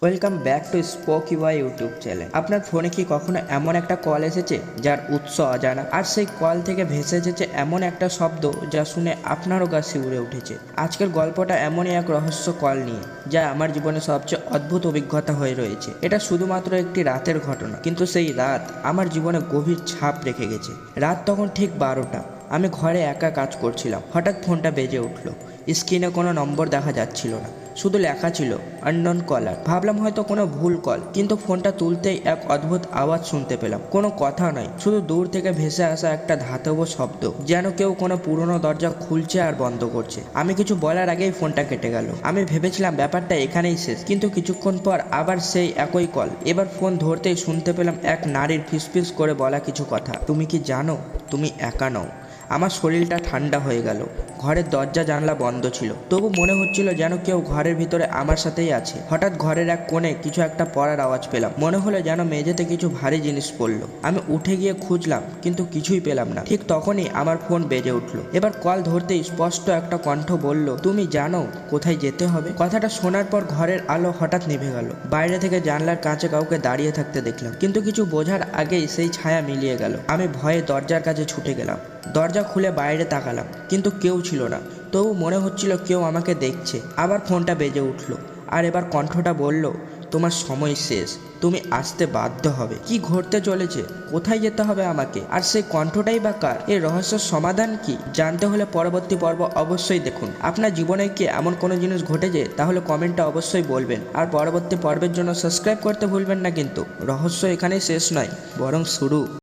Welcome back to spoke UI YouTube channel. আপনার ফোনে কি কখনো এমন একটা কল এসেছে যার উৎস অজানা, আর সেই কল থেকে ভেসে এসেছে এমন একটা শব্দ যা শুনে আপনারও গা শিউরে উঠেছে? আজকের গল্পটা এমনই এক রহস্য কল নিয়ে, যা আমার জীবনে সবচেয়ে অদ্ভুত অভিজ্ঞতা হয়ে রয়েছে। এটা শুধুমাত্র একটি রাতের ঘটনা, কিন্তু সেই রাত আমার জীবনে গভীর ছাপ রেখে গেছে। রাত তখন ঠিক 12টা। আমি ঘরে একা কাজ করছিলাম। হঠাৎ ফোনটা বেজে উঠলো। স্ক্রিনে কোনো নম্বর দেখা যাচ্ছিল না, শুধু লেখা ছিল আননোন কলার। ভাবলাম হয়তো কোনো ভুল কল, কিন্তু ফোনটা তুলতেই এক অদ্ভুত আওয়াজ শুনতে পেলাম। কোনো কথা নয়, শুধু দূর থেকে ভেসে আসা একটা ধাতব শব্দ, যেন কেউ কোনো পুরনো দরজা খুলছে আর বন্ধ করছে। আমি কিছু বলার আগেই ফোনটা কেটে গেল। আমি ভেবেছিলাম ব্যাপারটা এখানেই শেষ, কিন্তু কিছুক্ষণ পর আবার সেই একই কল। এবার ফোন ধরতেই শুনতে পেলাম এক নারীর ফিসফিস করে বলা কিছু কথা। তুমি কি জানো, তুমি একা নও। আমার শরীরটা ঠান্ডা হয়ে গেল। ঘরের দরজা জানলা বন্ধ ছিল, তবু মনে হচ্ছিল যেন কেউ ঘরের ভিতরে আমার সাথেই আছে। হঠাৎ ঘরের এক কোণে কিছু একটা পড়ার আওয়াজ পেলাম। মনে হলো যেন মেঝেতে কিছু ভারী জিনিস পড়লো। আমি উঠে গিয়ে খুঁজলাম, কিন্তু কিছুই পেলাম না। ঠিক তখনই আমার ফোন বেজে উঠলো। এবার কল ধরতেই স্পষ্ট একটা কণ্ঠ বলল, তুমি জানো কোথায় যেতে হবে। কথাটা শোনার পর ঘরের আলো হঠাৎ নিভে গেল। বাইরে থেকে জানলার কাছে কাউকে দাঁড়িয়ে থাকতে দেখলাম, কিন্তু কিছু বোঝার আগেই সেই ছায়া মিলিয়ে গেল। আমি ভয়ে দরজার কাছে ছুটে গেলাম। দরজা খুলে বাইরে তাকালাম, কিন্তু কেউ ছিল না। তবু মনে হচ্ছিল কেউ আমাকে দেখছে। আবার ফোনটা বেজে উঠলো, আর এবার কণ্ঠটা বলল, তোমার সময় শেষ, তুমি আসতে বাধ্য হবে। কি ঘটতে চলেছে, কোথায় যেতে হবে আমাকে, আর সেই কণ্ঠটাই বা কার? এই রহস্যের সমাধান কি? জানতে হলে পরবর্তী পর্ব অবশ্যই দেখুন। আপনার জীবনে কি এমন কোনো জিনিস ঘটেছে? তাহলে কমেন্টে অবশ্যই বলবেন। আর পরবর্তী পর্বের জন্য সাবস্ক্রাইব করতে ভুলবেন না। কিন্তু রহস্য এখানেই শেষ নয়, বরং শুরু।